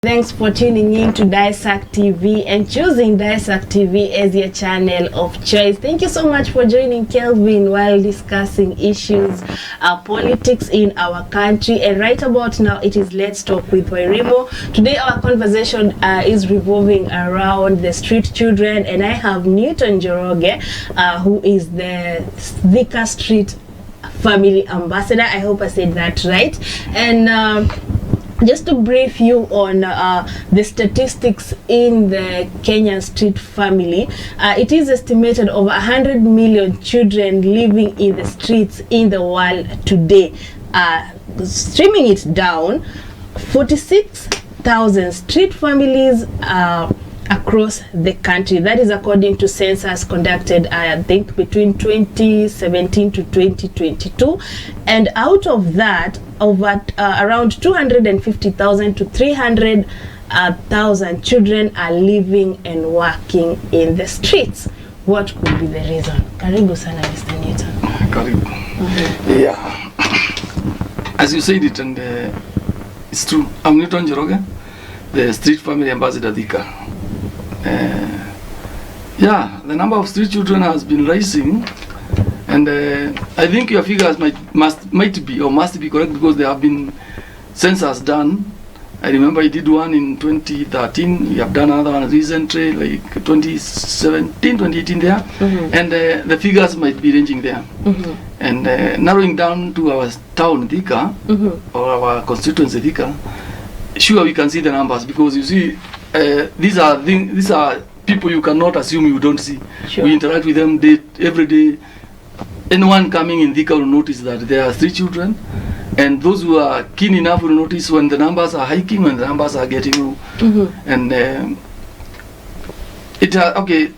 Thanks for tuning in to Dissect TV and choosing Dissect TV as your channel of choice. Thank you so much for joining Kelvin while discussing issues, politics in our country. And right about now, it is Let's Talk with Wairimu. Today, our conversation is revolving around the street children, and I have Newton Njoroge, who is the Thika Street Family Ambassador. I hope I said that right. And just to brief you on the statistics in the Kenyan street family, it is estimated over 100 million children living in the streets in the world today. Streaming it down, 46,000 street families across the country. That is according to census conducted, I think, between 2017 to 2022. And out of that, over around 250,000 to 300,000 children are living and working in the streets. What could be the reason? Karibu sana, Mr. Newton. Karibu. Yeah. As you said it, and it's true. I'm Newton Njoroge, the Street Family Ambassador Thika. Yeah, the number of street children has been rising, and I think your figures must be correct, because there have been census done. I remember I did one in 2013. We have done another one recently, like 2017, 2018 there, and the figures might be ranging there. And narrowing down to our town Thika, or our constituency Thika, sure we can see the numbers, because you see, these are people you cannot assume you don't see. Sure. We interact with them every day. Anyone coming in Thika will notice that there are street children, and those who are keen enough will notice when the numbers are hiking, when the numbers are getting low. And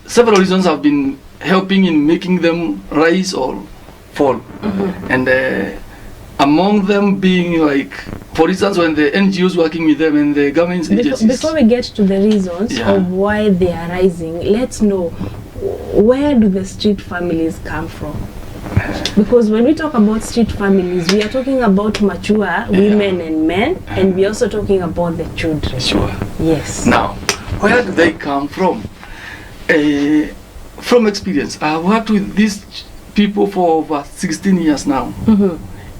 several reasons have been helping in making them rise or fall. And among them being, like, for instance, when the NGOs working with them and the government agencies. Before we get to the reasons of why they are rising, let's know, where do the street families come from? Because when we talk about street families, we are talking about mature women and men, and we're also talking about the children. Sure. Yes. Now, where do they come from? From experience, I have worked with these people for over 16 years now.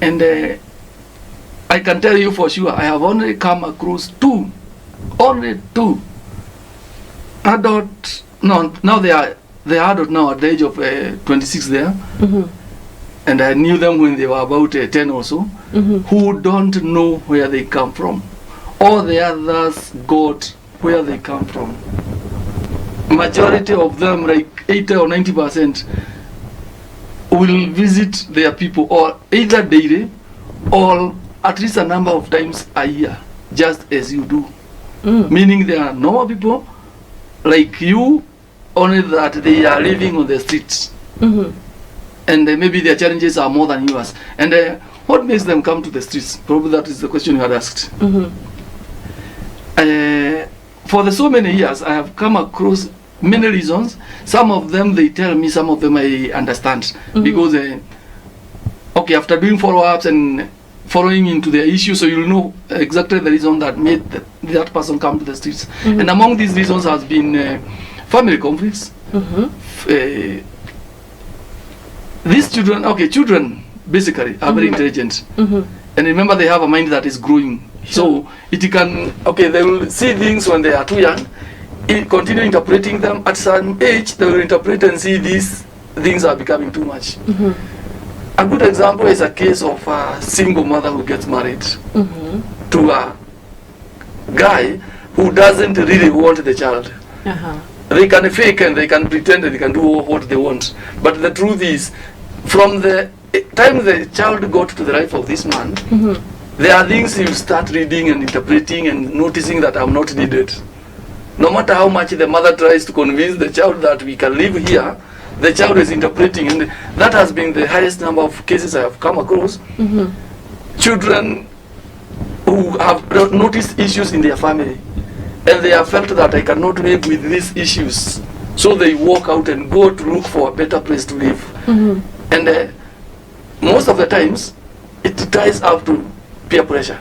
And I can tell you for sure, I have only come across only two adult. No, now they are adult now at the age of 26 there. And I knew them when they were about 10 or so, who don't know where they come from. All the others got where they come from. Majority of them, like 80 or 90%, will visit their people or either daily or at least a number of times a year, just as you do. Meaning they are normal people like you, only that they are living on the streets. And maybe their challenges are more than yours. And what makes them come to the streets? Probably that is the question you had asked. For so many years, I have come across many reasons. Some of them they tell me, some of them I understand. Because, after doing follow-ups and following into their issue, so you'll know exactly the reason that made that person come to the streets. And among these reasons has been family conflicts. These children basically are very intelligent. And remember, they have a mind that is growing. So it can, they will see things when they are too young, continue interpreting them. At some age, they will interpret and see these things are becoming too much. A good example is a case of a single mother who gets married to a guy who doesn't really want the child. They can fake and they can pretend and they can do what they want. But the truth is, from the time the child got to the life of this man, there are things you start reading and interpreting and noticing that are not needed. No matter how much the mother tries to convince the child that we can live here, the child is interpreting, and that has been the highest number of cases I have come across. Children who have noticed issues in their family, and they have felt that I cannot live with these issues, so they walk out and go to look for a better place to live. And most of the times, it ties up to peer pressure.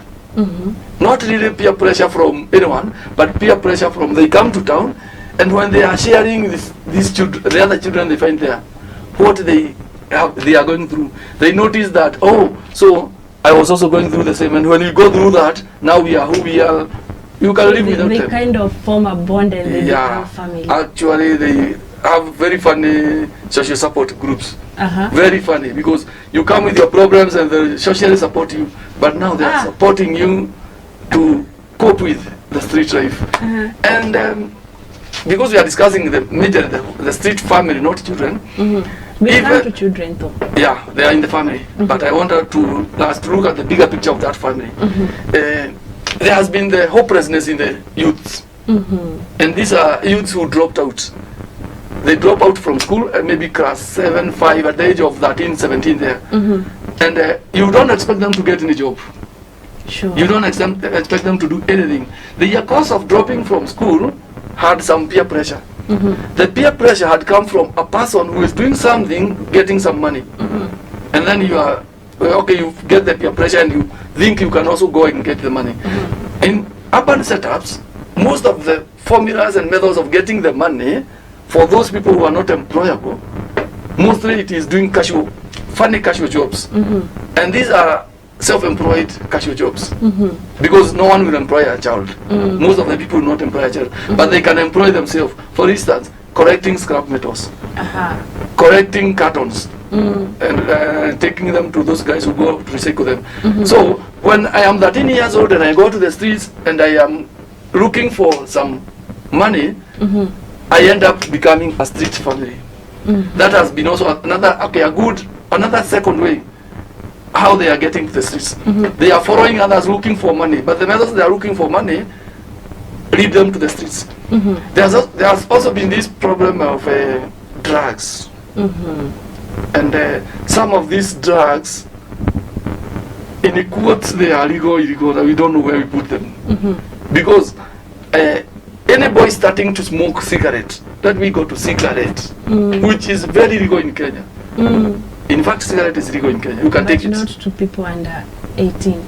Not really peer pressure from anyone, but peer pressure from they come to town, and when they are sharing these children, the other children they find there, what they are going through, they notice that, oh, so I was also going through the same, and when you go through that, now we are who we are. You can live without them. They kind of form a bond and they become family. Actually, they have very funny social support groups. Very funny, because you come with your problems and they socially support you, but now they are supporting you to cope with the street life. And because we are discussing the street family, not children. We come to children though. Yeah, they are in the family. But I wanted to look at the bigger picture of that family. There has been the hopelessness in the youths. And these are youths who dropped out. They drop out from school and maybe class 7, 5 at the age of 13, 17 there. And you don't expect them to get any job. Sure. You don't expect them to do anything. The cause of dropping from school had some peer pressure. The peer pressure had come from a person who is doing something, getting some money. And then you are, okay, you get the peer pressure and you think you can also go and get the money. In urban setups, most of the formulas and methods of getting the money for those people who are not employable, mostly it is doing funny casual jobs. And these are self-employed casual jobs. Because no one will employ a child. Most of the people will not employ a child. But they can employ themselves. For instance, collecting scrap metals, collecting cartons, and taking them to those guys who go to recycle them. So when I am 13 years old and I go to the streets and I am looking for some money, I end up becoming a street family. That has been also another second way how they are getting to the streets. They are following others looking for money, but the methods they are looking for money lead them to the streets. There has also been this problem of drugs. And some of these drugs, in the quotes, they are illegal, and we don't know where we put them. Because any boy starting to smoke cigarette, let me go to cigarette, which is very legal in Kenya. In fact, cigarette is legal in Kenya. You can take it. But not to people under 18.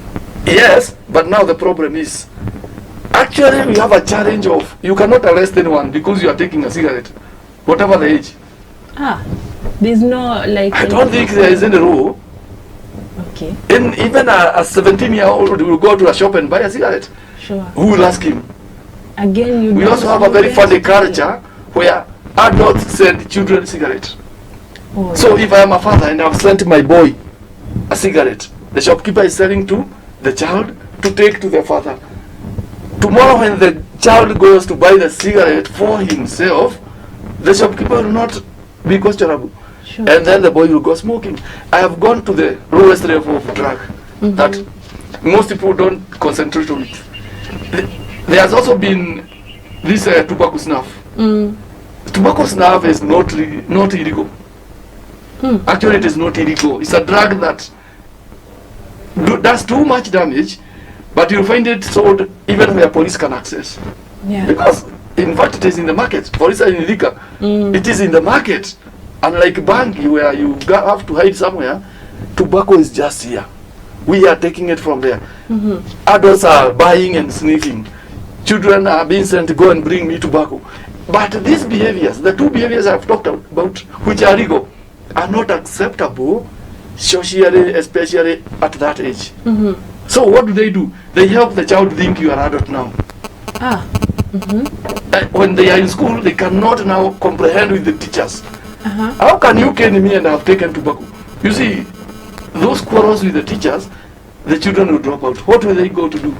Yes, but now the problem is, actually we have a challenge of, you cannot arrest anyone because you are taking a cigarette, whatever the age. There's no, like... I don't think there is any rule. Okay. Even a 17-year-old will go to a shop and buy a cigarette. Sure. Who will ask him? Again, we also have a very funny culture where adults send children cigarettes. So if I am a father and I've sent my boy a cigarette, the shopkeeper is selling to the child to take to the father. Tomorrow when the child goes to buy the cigarette for himself, the shopkeeper will not be questionable. Sure. And then the boy will go smoking. I have gone to the lowest level of drug that most people don't concentrate on it. There has also been this tobacco snuff. Tobacco snuff is not illegal. Actually, it is not illegal. It's a drug that does too much damage, but you'll find it sold even where police can access. Because, in fact, it is in the market. For instance, in liquor, it is in the market. Unlike bangi, where you have to hide somewhere, tobacco is just here. We are taking it from there. Adults are buying and sniffing. Children are being sent to go and bring me tobacco. But these behaviors, the two behaviors I've talked about, which are legal, are not acceptable socially, especially at that age. So what do? They help the child think you are adult now. When they are in school, they cannot now comprehend with the teachers. How can you cane me and have taken tobacco? You see, those quarrels with the teachers, the children will drop out. What will they go to do?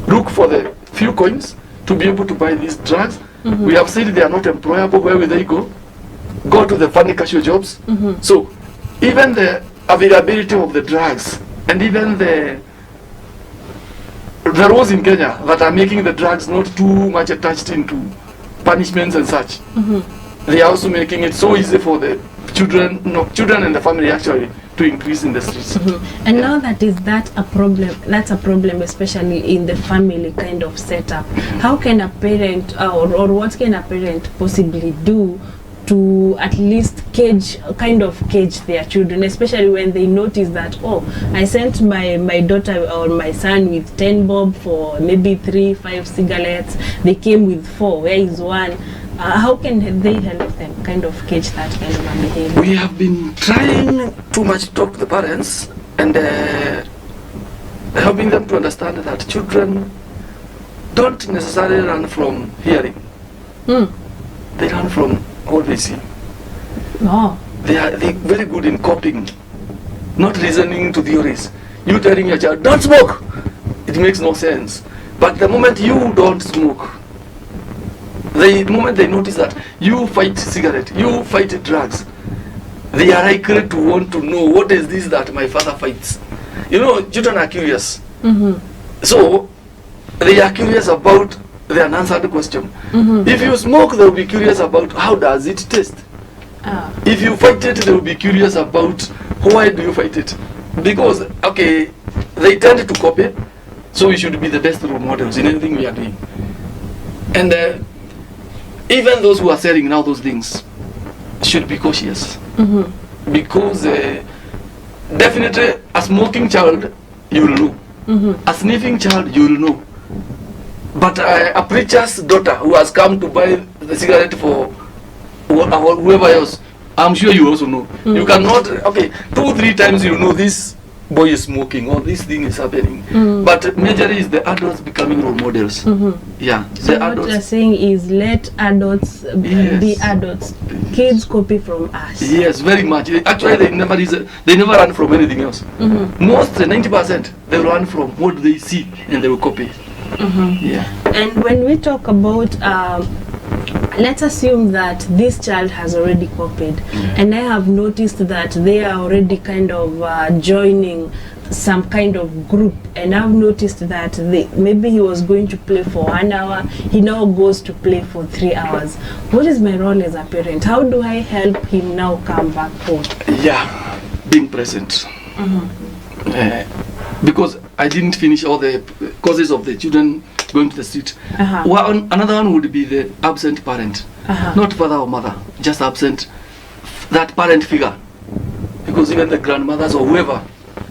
Look for the few coins to be able to buy these drugs. We have said they are not employable. Where will they go? Go to the funny casual jobs. So even the availability of the drugs and even the rules in Kenya that are making the drugs not too much attached into punishments and such, they are also making it so easy for the children and the family actually to increase in the streets. And now that a problem, that's a problem especially in the family kind of setup. How can a parent or what can a parent possibly do to at least cage their children, especially when they notice that, oh, I sent my daughter or my son with 10 bob for maybe 3-5 cigarettes, they came with 4, where is one? How can they help them kind of cage that kind of a behavior? We have been trying too much to talk to the parents and helping them to understand that children don't necessarily run from hearing. They run from what they see. Oh. They're very good in copying, not listening to theories. You telling your child, don't smoke, it makes no sense. But the moment you don't smoke, the moment they notice that you fight cigarette, you fight drugs, they are likely to want to know what is this that my father fights. You know, children are curious. So they are curious about the unanswered question. If you smoke, they will be curious about how does it taste. If you fight it, they will be curious about why do you fight it. Because, okay, they tend to copy, so we should be the best role models in anything we are doing. And even those who are selling now those things should be cautious. Because definitely a smoking child, you will know. A sniffing child, you will know. But a preacher's daughter who has come to buy the cigarette for whoever else, I'm sure you also know. You cannot, okay, 2-3 times you know this boy is smoking or this thing is happening. But majorly is the adults becoming role models. Yeah. So what you're saying is let adults be adults. Kids copy from us. Yes, very much. Actually, they never run from anything else. Most 90% they run from what they see and they will copy. Yeah. And when we talk about let's assume that this child has already copied, and I have noticed that they are already kind of joining some kind of group, and I've noticed that maybe he was going to play for 1 hour, he now goes to play for 3 hours. What is my role as a parent? How do I help him now come back home? Yeah, being present. Because I didn't finish all the causes of the children going to the street. Another one would be the absent parent. Not father or mother, just absent, that parent figure. Because even the grandmothers or whoever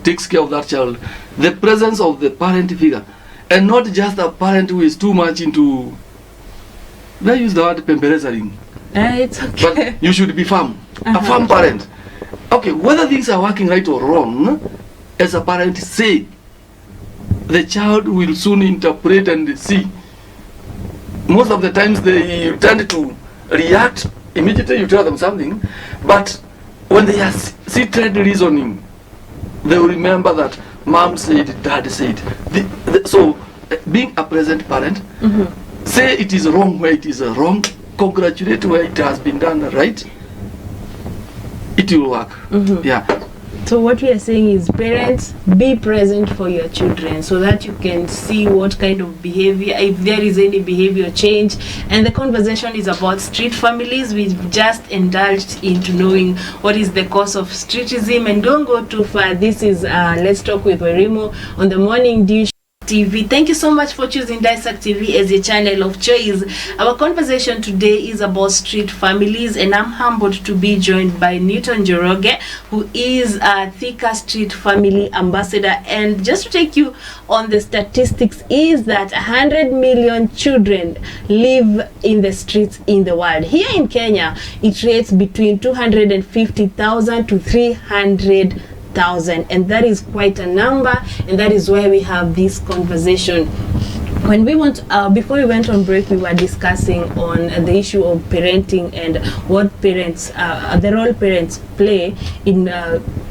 takes care of that child, the presence of the parent figure, and not just a parent who is too much into, they use the word pemberezaring. It's okay. But you should be firm, a firm parent. Okay, whether things are working right or wrong, as a parent, say, the child will soon interpret and see. Most of the times they tend to react immediately, you tell them something, but when they are seated reasoning, they will remember that mom said, dad said. So being a present parent, say it is wrong where it is wrong, congratulate where it has been done right, it will work. Yeah. So what we are saying is, parents, be present for your children so that you can see what kind of behavior, if there is any behavior change. And the conversation is about street families. We've just indulged into knowing what is the cause of streetism, and don't go too far. This is Let's Talk with Wairimu on the Morning Dish TV. Thank you so much for choosing Dissect TV as your channel of choice. Our conversation today is about street families, and I'm humbled to be joined by Newton Joroge, who is a Thika Street Family Ambassador. And just to take you on the statistics, is that 100 million children live in the streets in the world. Here in Kenya, it rates between 250,000 to 300,000, and that is quite a number, and that is why we have this conversation. When we went before we went on break, we were discussing on the issue of parenting and what parents the role parents play in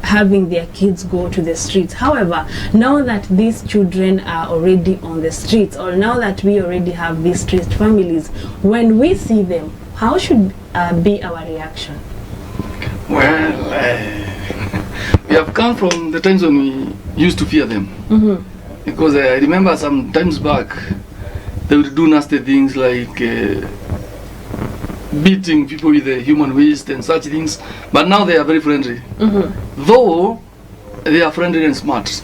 having their kids go to the streets. However, now that these children are already on the streets, or now that we already have these street families, when we see them, how should be our reaction? Well, we have come from the times when we used to fear them. Because I remember some times back, they would do nasty things like beating people with a human waste and such things. But now they are very friendly. Though they are friendly and smart.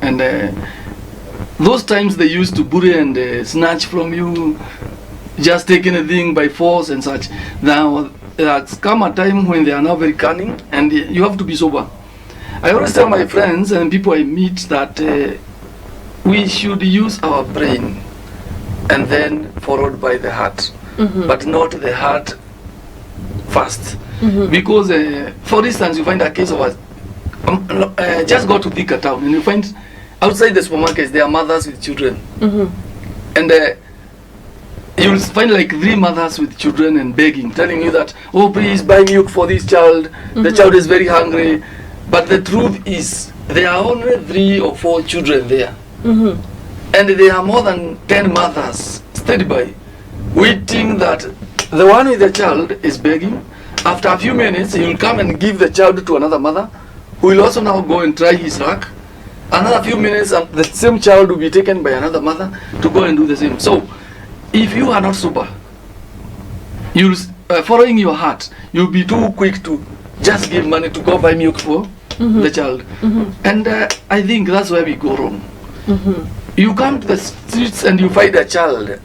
And those times they used to bully and snatch from you, just take anything by force and such. Now there's come a time when they are now very cunning, and you have to be sober. I always tell my friends and people I meet that we should use our brain and then followed by the heart, but not the heart first. Because, for instance, you find a case of just go to Thika town and you find outside the supermarkets there are mothers with children, and you'll find like 3 mothers with children and begging, telling you that, oh, please buy milk for this child. The child is very hungry. But the truth is, there are only 3 or 4 children there. And there are more than 10 mothers steady by, waiting that the one with the child is begging. After a few minutes, he will come and give the child to another mother, who will also now go and try his luck. Another few minutes, the same child will be taken by another mother to go and do the same. So, if you are not sober, you'll following your heart, you'll be too quick to just give money to go buy milk for the child. And I think that's where we go wrong. You come to the streets and you find a child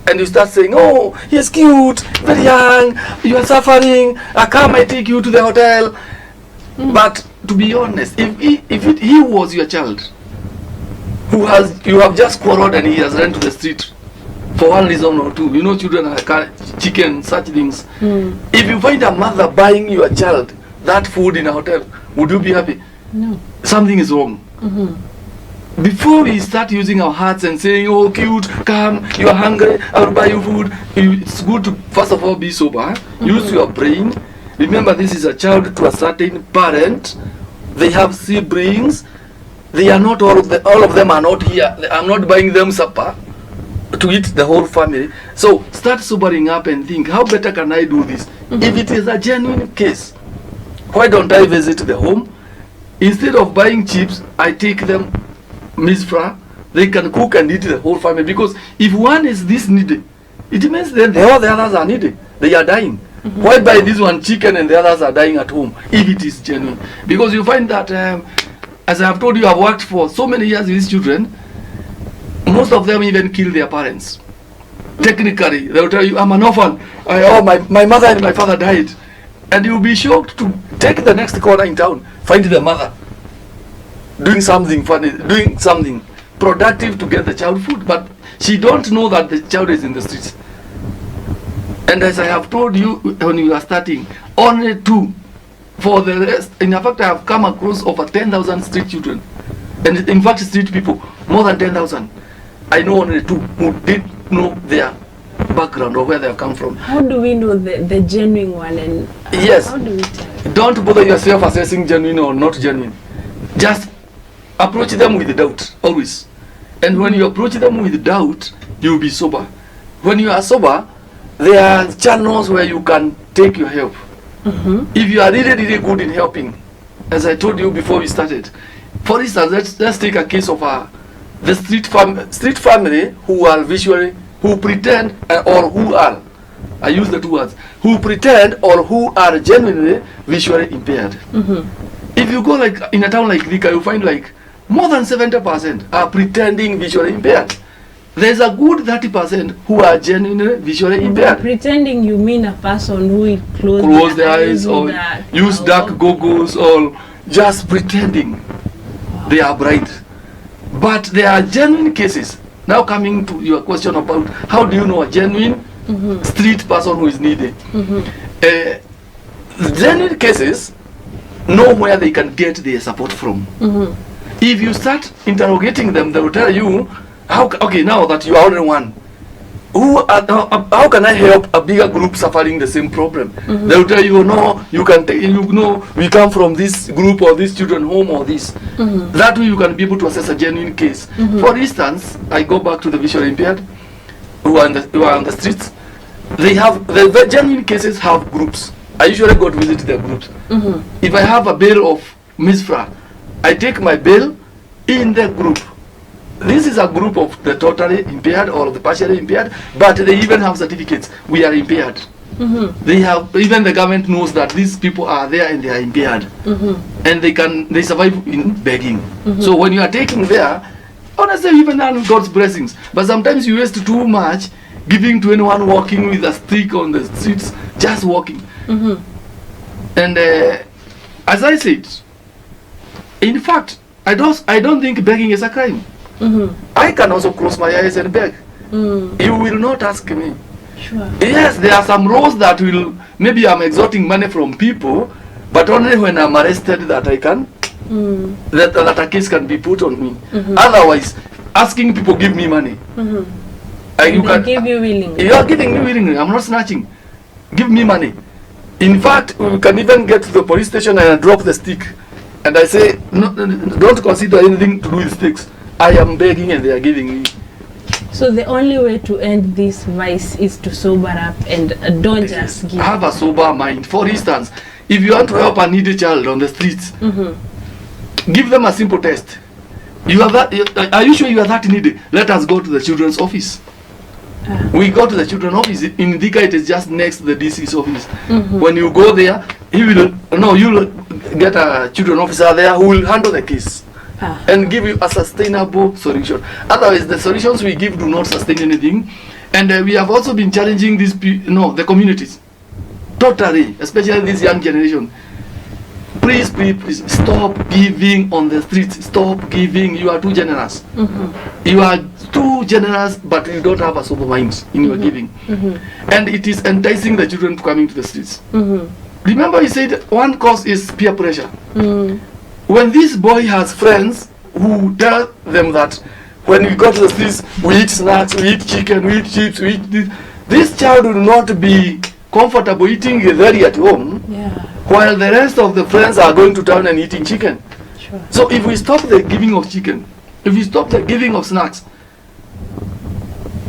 and you start saying, oh, he's cute, very young, you are suffering, I come, I take you to the hotel. But to be honest, if he was your child, you have just quarreled and he has run to the street for one reason or two, you know, children are chicken, such things. If you find a mother buying your child that food in a hotel, would you be happy? No. Something is wrong. Before we start using our hearts and saying, oh, cute, come, you are hungry, I will buy you food, it's good to first of all be sober. Use your brain. Remember, this is a child to a certain parent. They have siblings. They are not all of them are not here. I'm not buying them supper to eat the whole family. So start sobering up and think, how better can I do this? If it is a genuine case, why don't I visit the home? Instead of buying chips, I take them misfra. They can cook and eat the whole family. Because if one is this needy, it means then all the others are needy. They are dying. Why buy this one chicken and the others are dying at home if it is genuine? Because you find that, as I have told you, I've worked for so many years with these children. Most of them even kill their parents. Technically, they will tell you, I'm an orphan. My mother and my father died. And you'll be shocked to take the next corner in town, find the mother doing something funny, doing something productive to get the child food, but she don't know that the child is in the streets. And as I have told you when you are starting, only 2 for the rest. In fact, I have come across over 10,000 street children, and in fact street people, more than 10,000. I know only 2 who did know their background or where they have come from. How do we know the genuine one? And yes, how do we tell? Don't bother yourself assessing genuine or not genuine. Just approach them with doubt, always. And when you approach them with doubt, you will be sober. When you are sober, there are channels where you can take your help. If you are really, really good in helping, as I told you before we started. For instance, let's take a case of the street family who are visually, who pretend or who are, I use the 2 words, who pretend or who are genuinely visually impaired. If you go like in a town like Thika, you find like more than 70% are pretending visually impaired. There's a good 30% who are genuinely visually impaired. Pretending, you mean a person who will close their eyes or use dark goggles or just pretending they are bright. But there are genuine cases. Now coming to your question about how do you know a genuine street person who is needy. Genuine cases know where they can get their support from. If you start interrogating them, they will tell you, okay, now that you are only one, how can I help a bigger group suffering the same problem? They will tell you, no, you can take, we come from this group or this children home or this. That way you can be able to assess a genuine case. For instance, I go back to the visually impaired who are on the streets. They have, the genuine cases have groups. I usually go to visit their groups. If I have a bail of misfra, I take my bail in the group. This is a group of the totally impaired or the partially impaired, but they even have certificates. We are impaired. They have, even the government knows that these people are there and they are impaired, and they survive in begging. So when you are taking there, honestly, even earn God's blessings. But sometimes you waste too much giving to anyone walking with a stick on the streets, just walking. And as I said, in fact, I don't think begging is a crime. I can also close my eyes and beg. You will not ask me. Sure. Yes, there are some laws that will, maybe I'm extorting money from people, but only when I'm arrested that I can, that a case can be put on me. Otherwise, asking people give me money. You can give you willingly. You are giving me willingly. I'm not snatching. Give me money. In fact, we can even get to the police station and I drop the stick. And I say, no, don't consider anything to do with sticks. I am begging and they are giving me. So the only way to end this vice is to sober up and don't just give. Have a sober mind. For instance, if you want to help a needy child on the streets, give them a simple test. You are that? Are you sure you are that needy? Let us go to the children's office. We go to the children's office. In Thika, it is just next to the DC's office. When you go there, you'll get a children's officer there who will handle the case and give you a sustainable solution. Otherwise, the solutions we give do not sustain anything. And we have also been challenging the communities totally, especially this young generation. Please, stop giving on the streets. Stop giving. You are too generous. You are too generous, but you don't have a sober mind in your giving. And it is enticing the children to coming to the streets. Remember, you said one cause is peer pressure. When this boy has friends who tell them that when we go to the streets, we eat snacks, we eat chicken, we eat chips, we eat this child will not be comfortable eating githeri at home. While the rest of the friends are going to town and eating chicken. Sure. So if we stop the giving of chicken, if we stop the giving of snacks,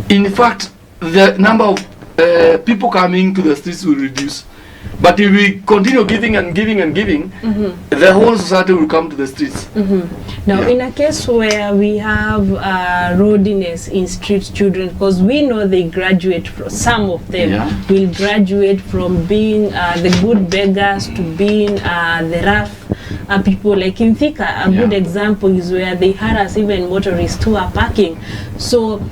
in fact, the number of people coming to the streets will reduce. But if we continue giving and giving and giving, the whole society will come to the streets. Now, in a case where we have roadiness in street children, because we know they graduate, some of them will graduate from being the good beggars to being the rough people. Like in Thika, a good example is where they harass even motorists who are parking. So,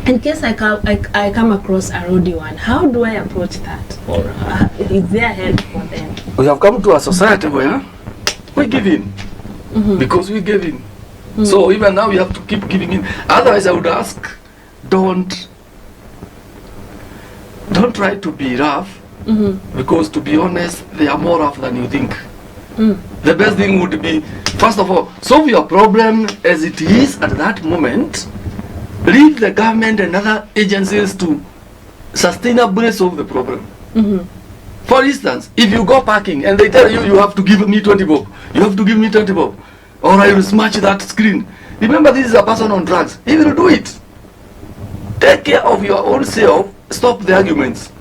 in case I come across a roady one, how do I approach that? Or is there help for them? We have come to a society where we give in because we give in. So even now we have to keep giving in. Otherwise, I would ask, don't try to be rough because, to be honest, they are more rough than you think. The best thing would be, first of all, solve your problem as it is at that moment. Leave the government and other agencies to sustainably solve the problem. For instance, if you go parking and they tell you you have to give me 20 bob, you have to give me 20 bob, or I will smash that screen. Remember, this is a person on drugs. He will do it. Take care of your own self. Stop the arguments.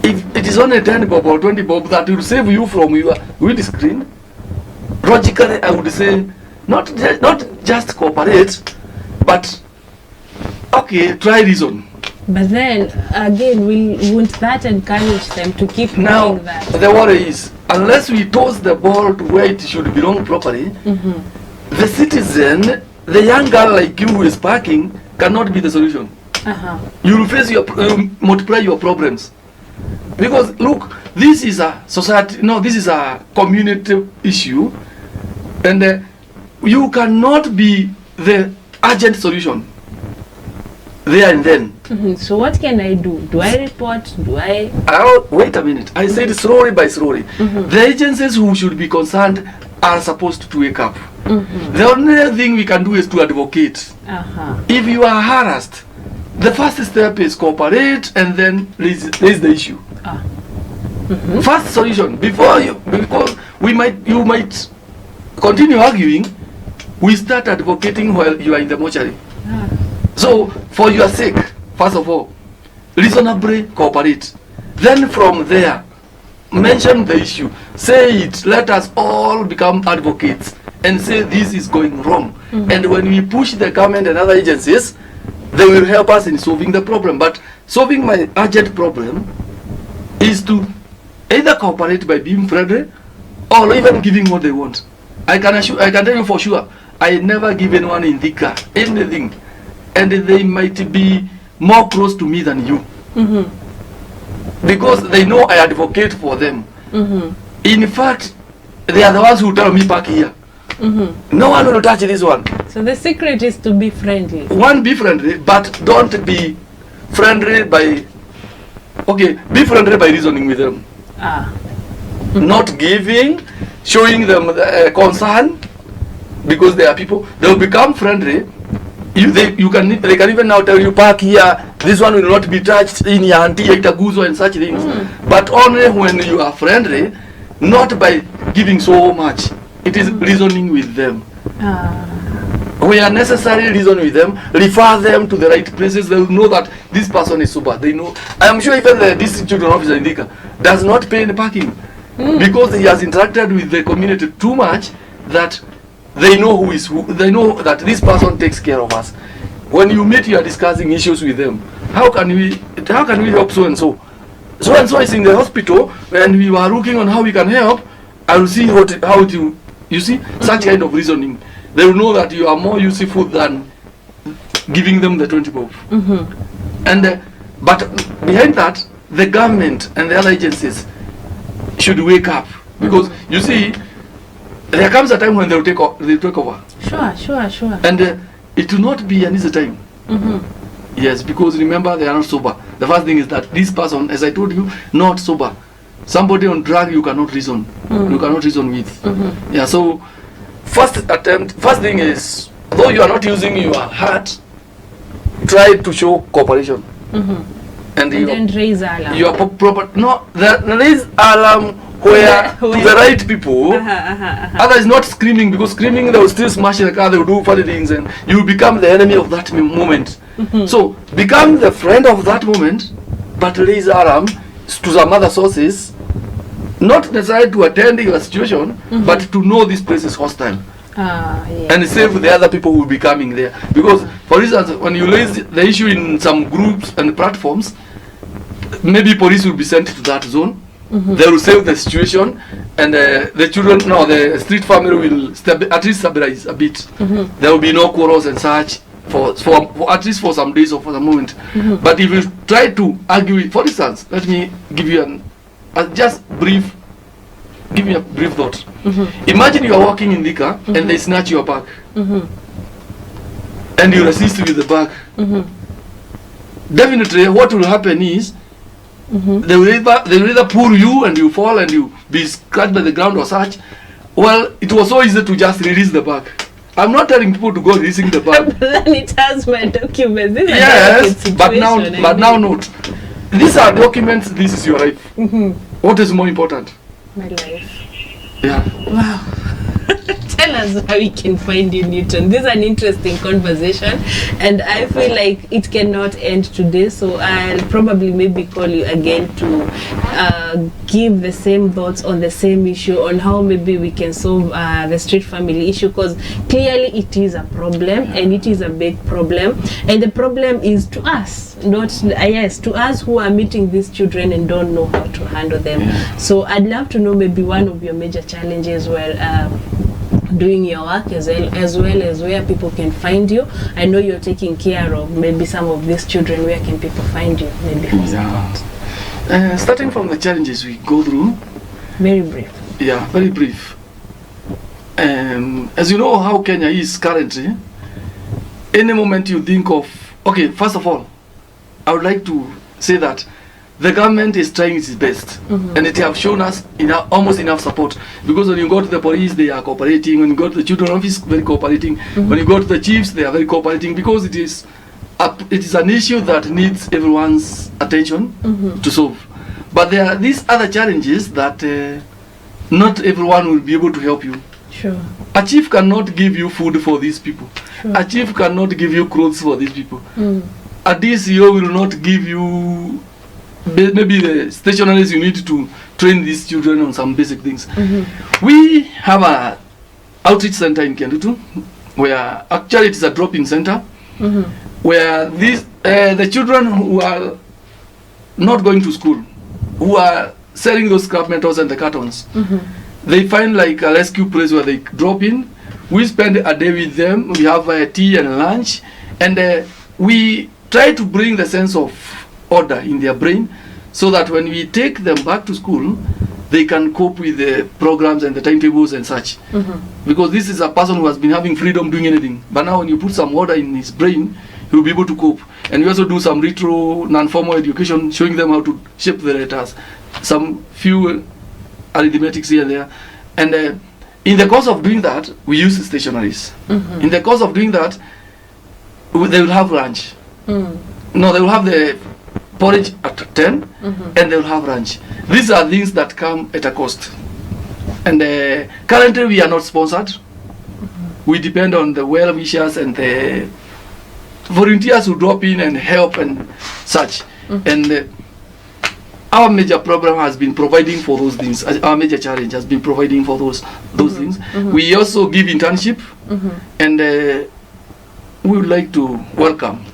If it is only 10 bob or 20 bob that will save you from your windscreen, logically I would say not just cooperate, but okay, try reason. But then again, won't that encourage them to keep doing that? The worry is, unless we toss the ball to where it should belong properly, the citizen, the young girl like you who is parking, cannot be the solution. You will face multiply your problems. Because look, this is a society, this is a community issue, and you cannot be the urgent solution there and then. So what can I do? Do I report? Wait a minute. I said slowly by slowly. The agencies who should be concerned are supposed to wake up. The only thing we can do is to advocate. If you are harassed, the first step is cooperate and then raise the issue. First solution, because you might continue arguing, we start advocating while you are in the mortuary. So, for your sake, first of all, reasonably cooperate. Then from there, mention the issue. Say it. Let us all become advocates and say this is going wrong. And when we push the government and other agencies, they will help us in solving the problem. But solving my urgent problem is to either cooperate by being friendly or even giving what they want. I can tell you for sure, I never give anyone in Thika anything, and they might be more close to me than you. because they know I advocate for them. In fact, they are the ones who tell me park here. No one will touch this one. So the secret is to be friendly. One, be friendly, but don't be friendly by, okay, be friendly by reasoning with them. Not giving, showing them concern, because they are people. They will become friendly. They can even now tell you, park here, this one will not be touched in your auntie, itaguzo and such things. But only when you are friendly, not by giving so much. It is reasoning with them. We are necessary reason with them, refer them to the right places. They will know that this person is sober. They know. I am sure even the district children officer in Thika does not pay any parking because he has interacted with the community too much that they know who is who. They know that this person takes care of us. When you meet, you are discussing issues with them. How can we help so and so? So and so is in the hospital, and we were looking on how we can help. I will see how to. You see, such kind of reasoning. They will know that you are more useful than giving them the 20 bob. And but behind that, the government and the other agencies should wake up, because you see, there comes a time when they will take over. Sure. And it will not be an easy time. Yes, because remember, they are not sober. The first thing is that this person, as I told you, not sober. Somebody on drug you cannot reason. You cannot reason with. Yeah, so first thing is, though you are not using your heart, try to show cooperation. And then raise alarm. You are proper. No, raise alarm where to the right people. Others not screaming, because screaming they will still smash the car, they will do funny things, and you will become the enemy of that moment. So become the friend of that moment, but raise alarm to some other sources, not necessarily to attend your situation, but to know this place is hostile. And save the other people who will be coming there. Because, for instance, when you raise the issue in some groups and platforms, maybe police will be sent to that zone. They will save the situation, and the children, no, the street family will at least stabilize a bit. There will be no quarrels and such for at least for some days or for the moment. But if you try to argue, for instance, let me give you give me a brief thought. Imagine you are walking in Thika and they snatch your bag, and you resist with the bag. Definitely, what will happen is they will either pull you and you fall and you be scratched by the ground or such. Well, it was so easy to just release the bag. I'm not telling people to go releasing the bag. But then it has my documents. Yes, but now note. These are documents. This is your life. What is more important? My life. Yeah. Wow. Tell us how we can find you, Newton. This is an interesting conversation, and I feel like it cannot end today, so I'll probably maybe call you again to give the same thoughts on the same issue, on how maybe we can solve the street family issue, because clearly it is a problem, and it is a big problem, and the problem is to us, not to us who are meeting these children and don't know how to handle them. So I'd love to know maybe one of your major challenges where doing your work, as well as where people can find you. I know you're taking care of maybe some of these children. Where can people find you? Maybe for support. Starting from the challenges we go through. Very brief. Yeah, very brief. As you know how Kenya is currently, any moment you think of, okay, first of all, I would like to say that the government is trying its best, and it have shown us almost enough support, because when you go to the police, they are cooperating. When you go to the children's office, very cooperating. When you go to the chiefs, they are very cooperating, because it is an issue that needs everyone's attention to solve. But there are these other challenges that not everyone will be able to help you. Sure. A chief cannot give you food for these people. Sure. A chief cannot give you clothes for these people. A DCO will not give you maybe the stationaries you need to train these children on some basic things. We have a outreach center in Kendutu, where actually it is a drop-in center, where the children who are not going to school, who are selling those scrap metals and the cartons, they find like a rescue place where they drop in. We spend a day with them. We have tea and lunch, and we try to bring the sense of order in their brain, so that when we take them back to school, they can cope with the programs and the timetables and such. Because this is a person who has been having freedom doing anything. But now when you put some order in his brain, he will be able to cope. And we also do some retro non-formal education, showing them how to shape the letters, some few arithmetics here and there. And in the course of doing that, we use stationaries. In the course of doing that, they will have lunch. No, they will have the porridge at 10, and they will have lunch. These are things that come at a cost. And currently we are not sponsored. We depend on the well-wishers and the volunteers who drop in and help and such. And our major program has been providing for those things. Our major challenge has been providing for those things. We also give internship, and we would like to welcome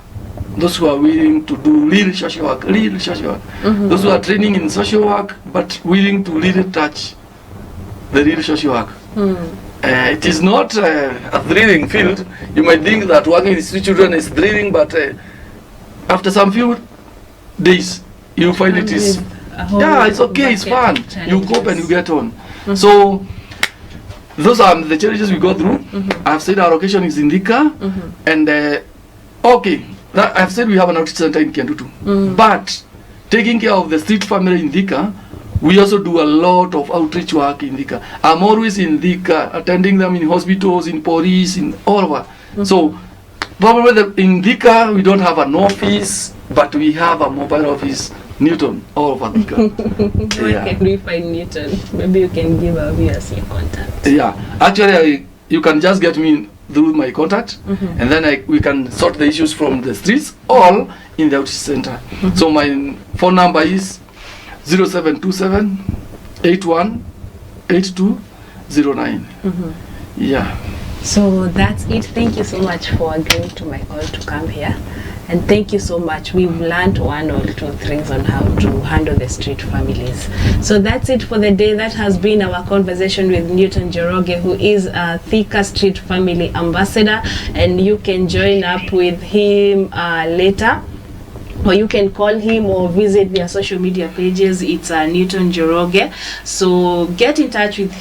those who are willing to do real social work, those who are training in social work but willing to really touch the real social work. It is not a thrilling field. You might think that working with street children is thrilling, but after some few days you find it is, it's okay, it's fun. You cope and you get on. So those are the challenges we go through. I've said our location is in Thika, and I've said we have an outreach center in Kentutu. But taking care of the street family in Thika, we also do a lot of outreach work in Thika. I'm always in Thika, attending them in hospitals, in police, in all over. So probably in Thika we don't have an office, but we have a mobile office, Newton, all over Thika. Where can we find Newton? Maybe you can give our viewers your contact. Yeah, actually you can just get me through my contact, and then we can sort the issues from the streets all in the outreach center. So my phone number is 0727 81 8209. Yeah. So that's it. Thank you so much for agreeing to my call to come here. And thank you so much. We've learned one or two things on how to handle the street families. So that's it for the day. That has been our conversation with Newton Njoroge, who is a Thika Street Family Ambassador. And you can join up with him later. Or you can call him or visit their social media pages. It's Newton Njoroge. So get in touch with him.